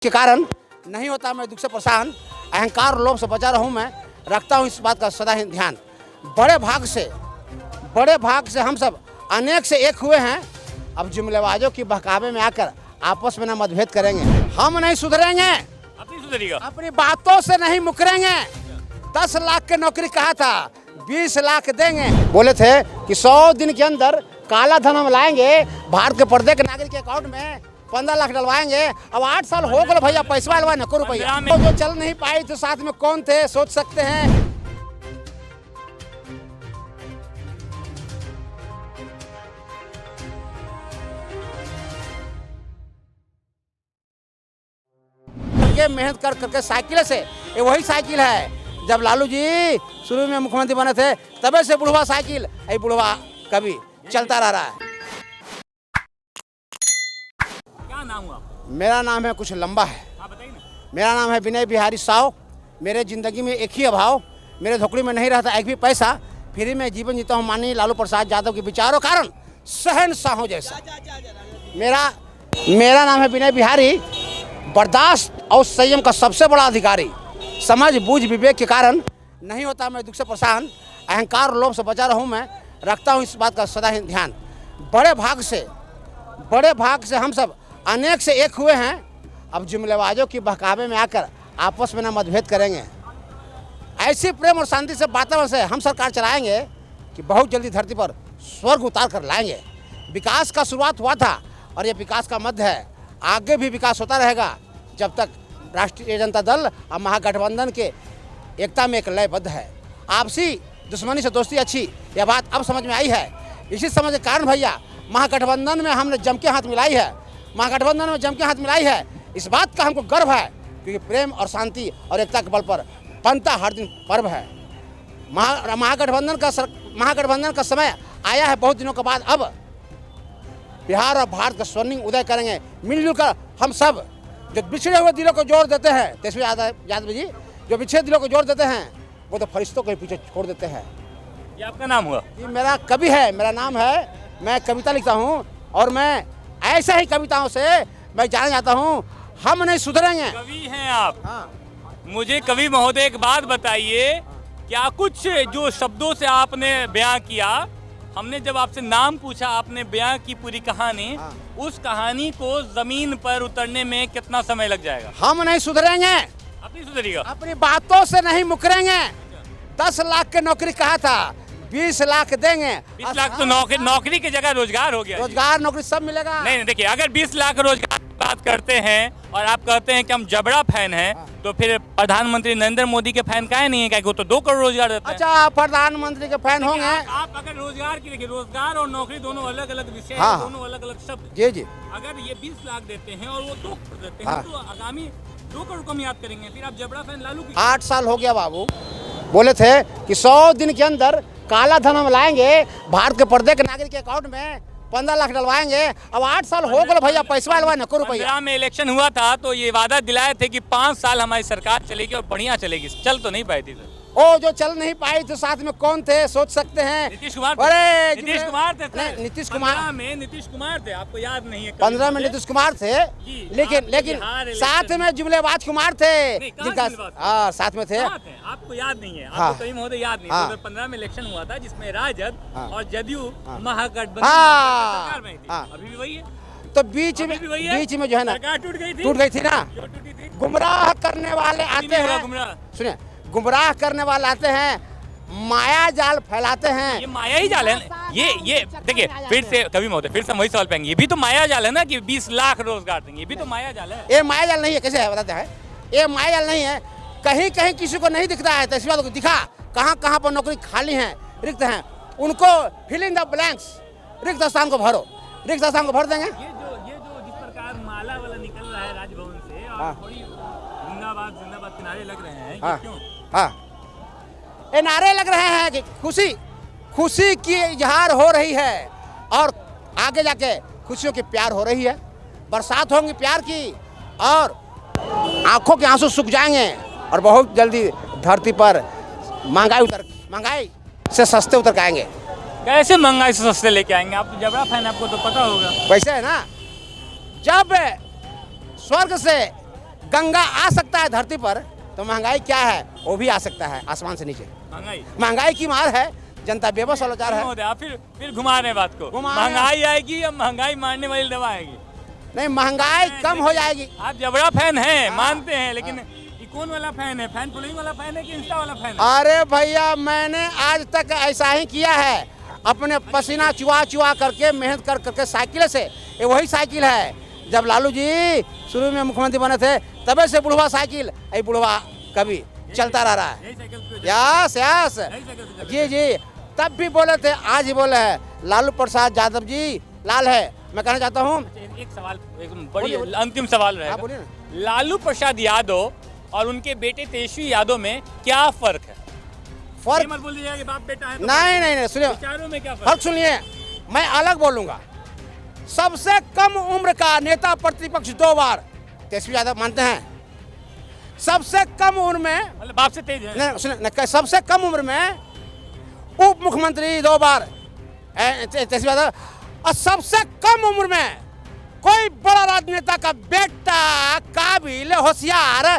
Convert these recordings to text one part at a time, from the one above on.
के कारण नहीं होता मैं दुख से परेशान, अहंकार और लोभ से बचा रहूं मैं, रखता हूं इस बात का सदा ही ध्यान। बड़े भाग से हम सब अनेक से एक हुए हैं। अब जुमलेबाजों की बहकावे में आकर आपस में न मतभेद करेंगे। हम नहीं सुधरेंगे, अपनी बातों से नहीं मुकरेंगे। 10 लाख की नौकरी कहा था, 20 लाख देंगे। बोले थे कि 100 दिन के अंदर काला धन हम लाएंगे, भारत के प्रत्येक नागरिक के अकाउंट में 15 लाख डलवाएंगे। अब 8 साल हो गए भैया, पैसा डलवा नको रुपया। तो जो चल नहीं पाई तो साथ में कौन थे सोच सकते हैं। मेहनत कर करके साइकिल से, ये वही साइकिल है जब लालू जी शुरू में मुख्यमंत्री बने थे, तबे से बुढ़वा साइकिल, ये बुढ़वा कभी चलता रहा है। क्या नाम हुआ? मेरा नाम है कुछ लंबा है। बताइए ना। मेरा नाम है विनय बिहारी साव। मेरे जिंदगी में एक ही अभाव, मेरे झोपड़ी में नहीं रहता एक भी पैसा। फ्री में जीवन जीता हूँ माननीय लालू प्रसाद यादव के विचारों कारण, शहंशाहों जैसा। मेरा नाम है विनय बिहारी, बर्दाश्त और संयम का सबसे बड़ा अधिकारी। समझ बूझ विवेक के कारण नहीं होता मैं दुख से परेशान, अहंकार और लोभ से बचा रहूं मैं, रखता हूं इस बात का सदा ही ध्यान। बड़े भाग से हम सब अनेक से एक हुए हैं। अब जुमलेबाजों की बहकावे में आकर आपस में न मतभेद करेंगे। ऐसी प्रेम और शांति से वातावरण से हम सरकार चलाएंगे कि बहुत जल्दी धरती पर स्वर्ग उतार कर लाएंगे। विकास का शुरुआत हुआ था और ये विकास का मध्य है। आगे भी विकास होता रहेगा जब तक राष्ट्रीय जनता दल और महागठबंधन के एकता में एक लयबद्ध है। आपसी दुश्मनी से दोस्ती अच्छी, यह बात अब समझ में आई है। इसी समझ के कारण भैया महागठबंधन में हमने जम के हाथ मिलाई है। इस बात का हमको गर्व है क्योंकि प्रेम और शांति और एकता के बल पर बनता हर दिन पर्व है। महागठबंधन का समय आया है बहुत दिनों के बाद। अब बिहार और भारत का स्वर्णिम उदय करेंगे मिलजुल कर हम सब। जो बिछड़े हुए दिलों को जोड़ देते हैं, तेजस्वी यादव जी, जो बिछड़े दिलों को जोड़ देते हैं वो तो फरिश्तों को पीछे छोड़ देते हैं। ये आपका नाम हुआ? ये मेरा कवि है, मेरा नाम है। मैं कविता लिखता हूँ और मैं ऐसे ही कविताओं से मैं जाना जाता हूँ। हम नहीं सुधरेंगे। कवि हैं आप? हाँ। मुझे कवि महोदय एक बात बताइए, क्या कुछ जो शब्दों से आपने बयां किया, हमने जब आपसे नाम पूछा, आपने बयां की पूरी कहानी, हाँ। उस कहानी को जमीन पर उतरने में कितना समय लग जाएगा? हम नहीं सुधरेंगे, अपनी सुधरिएगा, अपनी बातों से नहीं मुकरेंगे। 10 लाख की नौकरी कहा था, 20 लाख देंगे। 20 लाख तो नौकरी की जगह रोजगार हो गया। रोजगार नौकरी सब मिलेगा। नहीं, देखिए, अगर 20 लाख रोजगार की बात करते हैं और आप कहते हैं कि हम जबड़ा फैन हैं, तो फिर प्रधानमंत्री नरेंद्र मोदी के फैन काहे नहीं है? क्या वो तो 2 करोड़ रोजगार देते हैं। अच्छा, प्रधानमंत्री के फैन होंगे। आप अगर रोजगार की देखिए, रोजगार और नौकरी दोनों अलग अलग विषय हाँ। हैं, दोनों अलग अलग शब्द। जी। अगर ये 20 लाख देते हैं और वो 2 करोड़ देते हैं, हाँ। तो आगामी 2 करोड़ को हम याद करेंगे। फिर आप जबड़ा फैन लालू की। 8 साल हो गया बाबू। बोले थे कि 100 दिन के अंदर काला धन हम लाएंगे, भारत के प्रत्येक नागरिक के अकाउंट में 15 लाख डलवाएंगे। अब 8 साल हो गए भैया, पैसा डलवा नको रुपया। 15 में इलेक्शन हुआ था तो ये वादा दिलाए थे कि 5 साल हमारी सरकार चलेगी और बढ़िया चलेगी। चल तो नहीं पाई थी सर। ओ जो चल नहीं पाई तो साथ में कौन थे सोच सकते हैं। नीतीश कुमार। अरे नीतीश कुमार थे। नहीं, नीतीश कुमार 15 में नीतीश कुमार थे, आपको याद नहीं है? 15 में नीतीश कुमार थे, लेकिन साथ में जुमलेबाज कुमार थे जिनका साथ में थे। आपको याद नहीं है? आपको कहीं महोदय याद नहीं? 2015 में इलेक्शन हुआ था जिसमें राजद और जदयू महागठबंधन सरकार में थी। अभी भी वही है। तो बीच में जो है ना, टूट गई थी ना। गुमराह करने वाले आते हैं, सुनिए, गुमराह करने वाले आते हैं, माया जाल फैलाते हैं। ये माया ही जाल है। ये देखिए, फिर से कवि महोदय, फिर से वही सवाल पाएंगे। ये भी तो माया जाल है ना कि 20 लाख रोजगार देंगे। ये भी तो माया जाल है। ये माया जाल नहीं है, कैसे है बताते हैं। ये माया जाल नहीं है, कहीं कहीं किसी को नहीं दिखता है। तस्वीर को दिखा, कहाँ पर नौकरी खाली है, रिक्त हैं, उनको फिल इन द ब्लैंक्स, रिक्त स्थान को भरो। रिक्त स्थान को भर देंगे। ये जो जिस प्रकार माला वाला निकल रहा है राजभवन से, और थोड़ी जिंदाबाद के नारे लग रहे हैं, ये क्यों? ये नारे लग रहे हैं कि खुशी की इजहार हो रही है और आगे जाके खुशियों की प्यार हो रही है। बरसात होंगी प्यार की और आंखों के आंसू सूख जाएंगे और बहुत जल्दी धरती पर महंगाई से सस्ते उतर के आएंगे। कैसे महंगाई से सस्ते लेके आएंगे? आप तो जबड़ा फैन, आपको तो पता होगा। वैसे है ना, जब स्वर्ग से गंगा आ सकता है धरती पर, तो महंगाई क्या है वो भी आ सकता है आसमान से नीचे। महंगाई की मार है, जनता बेबस और लाचार है। आप फिर घुमा रहे हैं बात को। घुमा रहे हैं। महंगाई आएगी या महंगाई मारने वाली दवा आएगी? नहीं, महंगाई कम हो जाएगी। आप जबड़ा फैन हैं, मानते हैं, लेकिन ये कौन वाला फैन है? फैन फॉलोइंग वाला फैन है कि इंस्टा वाला फैन है? अरे भैया, मैंने आज तक ऐसा ही किया है, अपने पसीना चुआ चुआ करके, मेहनत कर करके साइकिल से। ये वही साइकिल है जब लालू जी शुरू में मुख्यमंत्री बने थे, तबे से बुढ़वा साइकिल, ये बुढ़वा कभी चलता रह रहा है। यस यस, जी जी, तब भी बोले थे, आज ही बोले हैं। लालू प्रसाद यादव जी लाल है। मैं कहना चाहता हूँ, एक सवाल, एक बड़ी अंतिम सवाल रहेगा। बोलिए ना। लालू प्रसाद यादव और उनके बेटे तेजस्वी यादव में क्या फर्क है? फर्क मत बोल दीजिएगा कि बाप बेटा है तो नहीं, सुनिए, विचारों में क्या फर्क सुनिए, मैं अलग बोलूंगा। सबसे कम उम्र का नेता प्रतिपक्ष 2 बार तेजस्वी यादव मानते हैं। सबसे कम उम्र में, मतलब बाप से तेज है। नहीं सुनिए, सबसे कम उम्र में उप मुख्यमंत्री 2 बार तेजस्वी यादव, और सबसे कम उम्र में कोई बड़ा राजनेता का बेटा काबिल होशियार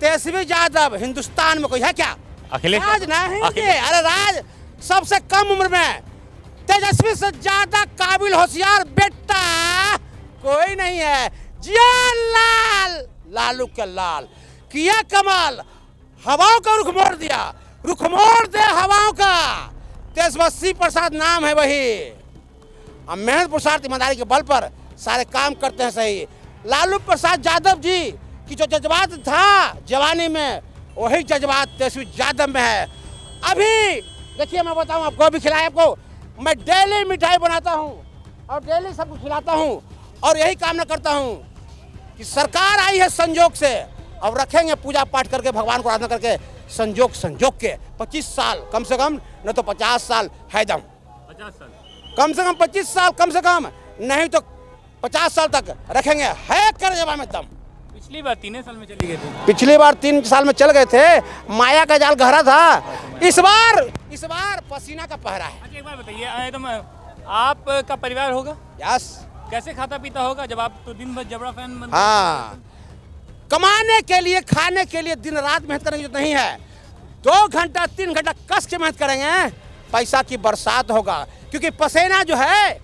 तेजस्वी यादव हिंदुस्तान में कोई है क्या? अखिलेश राज नहीं है। अरे राज, सबसे कम उम्र में तेजस्वी से ज्यादा काबिल होशियार बेटा कोई नहीं है। जिया लाल, लालू के लाल किया कमाल, हवाओं का रुख मोड़ दिया, रुख मोड़ दे हवाओं का। तेजस्वी प्रसाद नाम है वही। हम मेहनत पुरुषार्थ ईमानदारी के बल पर सारे काम करते हैं सही। लालू प्रसाद यादव जी की जो जज्बात था जवानी में, वही जज्बात तेजस्वी यादव में है। अभी देखिए, मैं बताऊं आपको, अभी खिलाए आपको, मैं डेली मिठाई बनाता हूं और डेली सबको खिलाता हूं, और यही कामना करता हूं कि सरकार आई है संजोग से, अब रखेंगे पूजा पाठ करके, भगवान को आराधना करके, संजोग के 25 साल कम से कम, न तो 50 साल है दम। 50 साल कम से कम 25 साल कम से कम, नहीं तो 50 साल तक रखेंगे, है कर जबा में दम। पिछली बार 3 साल में चली गए थे। पिछली बार 3 साल में चल गए थे, माया का जाल गहरा था। इस बार पसीना का पहरा है। अच्छा, एक बार बताइए, तो आपका परिवार होगा, यस, कैसे खाता पीता होगा जब आप तो दिन भर जबड़ा फैन बनते? हाँ, कमाने के लिए, खाने के लिए दिन रात मेहनत करने की जरूरत नहीं है। 2 घंटा 3 घंटा कस के मेहनत करेंगे, पैसा की बरसात होगा। क्योंकि पसीना जो है,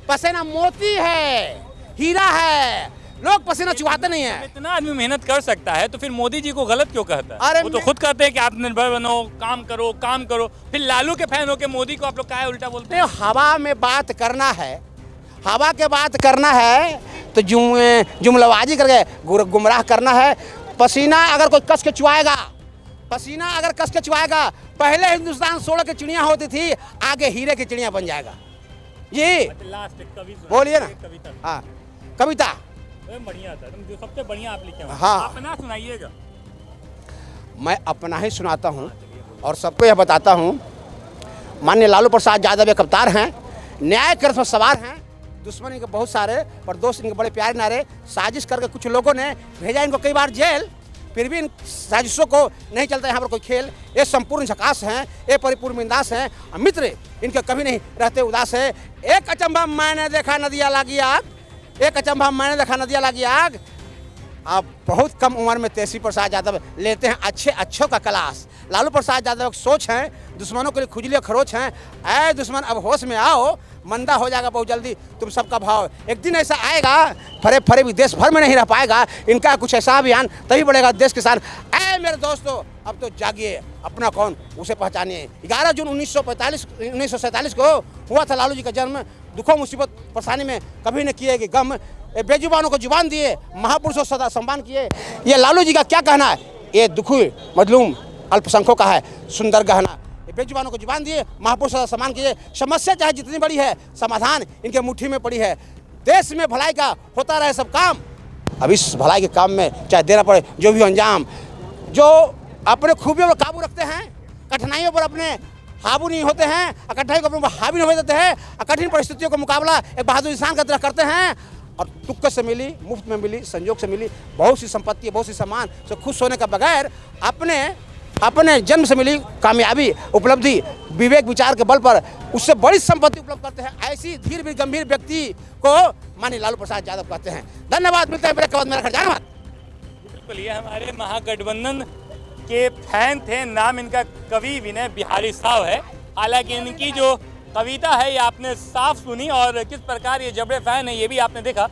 पसीना मोती है, हीरा है। लोग पसीना चुहाते नहीं है। इतना आदमी मेहनत कर सकता है तो फिर मोदी जी को गलत क्यों कहता है? अरे वो तो खुद कहते हैं कि आत्मनिर्भर बनो, काम करो। फिर लालू के फैन होके मोदी को आप लोग क्या उल्टा बोलते हैं? हवा में बात करना है, हवा के बात करना है तो जुमलाबाजी करके गुमराह करना है। पसीना अगर कोई कस के चुआएगा, पहले हिंदुस्तान 16 की चिड़िया होती थी, आगे हीरे की चिड़िया बन जाएगा। ये लास्ट बोलिए ना। हाँ, कविता बढ़िया था, तुम जो सबसे बढ़िया आप लिखे हो। हाँ, अपना सुनाइएगा। मैं अपना ही सुनाता हूँ और सबको यह बताता हूँ, माननीय लालू प्रसाद यादव एक अवतार हैं, न्याय के रथ में सवार हैं। दुश्मन इनके बहुत सारे, पर दोस्त इनके बड़े प्यारे नारे। साजिश करके कुछ लोगों ने भेजा इनको कई बार जेल, फिर भी इन साजिशों को नहीं चलता यहाँ पर कोई खेल। ये संपूर्ण झकास हैं, ये परिपूर्ण बिंदास हैं, मित्र इनके कभी नहीं रहते उदास है। एक अचंभा मैंने देखा नदिया लागी आग, एक अचंभा मैंने देखा नदिया लागी आग। आप बहुत कम उम्र में तेजस्वी प्रसाद यादव लेते हैं अच्छों का क्लास। लालू प्रसाद यादव की सोच है, दुश्मनों के लिए खुजली खरोच हैं। ऐ दुश्मन अब होश में आओ, मंदा हो जाएगा बहुत जल्दी तुम सबका भाव। एक दिन ऐसा आएगा, फरे भी देश भर में नहीं रह पाएगा। इनका कुछ ऐसा अभियान तभी बढ़ेगा देश के साथ। ऐ मेरे दोस्तों, अब तो जागिए, अपना कौन उसे पहचानिए। 11 जून 1947 को हुआ था लालू जी का जन्म। दुखों मुसीबत परेशानी में कभी न किए कि गम, बेजुबानों को जुबान दिए, महापुरुषों सदा सम्मान किए। ये लालू जी का क्या कहना है? ये दुखी मजलूम अल्पसंख्यों का है सुंदर गहना। बेजुबानों को जुबान दिए, महापुरुषों का सम्मान कीजिए। समस्या चाहे जितनी बड़ी है, समाधान इनके मुट्ठी में पड़ी है। देश में भलाई का होता रहे सब काम। अब इस भलाई के काम में चाहे देना पड़े जो भी अंजाम, जो अपने खूबियों पर काबू रखते हैं, कठिनाइयों पर अपने हावी नहीं होते हैं, कठिनाइयों को अपने हावी नहीं हो देते हैं, कठिन परिस्थितियों का मुकाबला एक बहादुर इंसान की तरह करते हैं। और तुक्के से मिली, मुफ्त में मिली, संयोग से मिली बहुत सी संपत्ति, बहुत सी सम्मान से खुश होने का बगैर अपने जन्म से मिली कामयाबी, उपलब्धि, विवेक विचार के बल पर उससे बड़ी संपत्ति उपलब्ध करते हैं। ऐसी धीर भी गंभीर व्यक्ति को माननीय लालू प्रसाद यादव कहते हैं। धन्यवाद। मिलते हैं ब्रेक के बाद, मेरा खर्च। धन्यवाद। बिल्कुल, ये हमारे महागठबंधन के फैन थे। नाम इनका कवि विनय बिहारी साहब है। हालांकि इनकी जो कविता है ये आपने साफ सुनी और किस प्रकार ये जबड़े फैन है ये भी आपने देखा।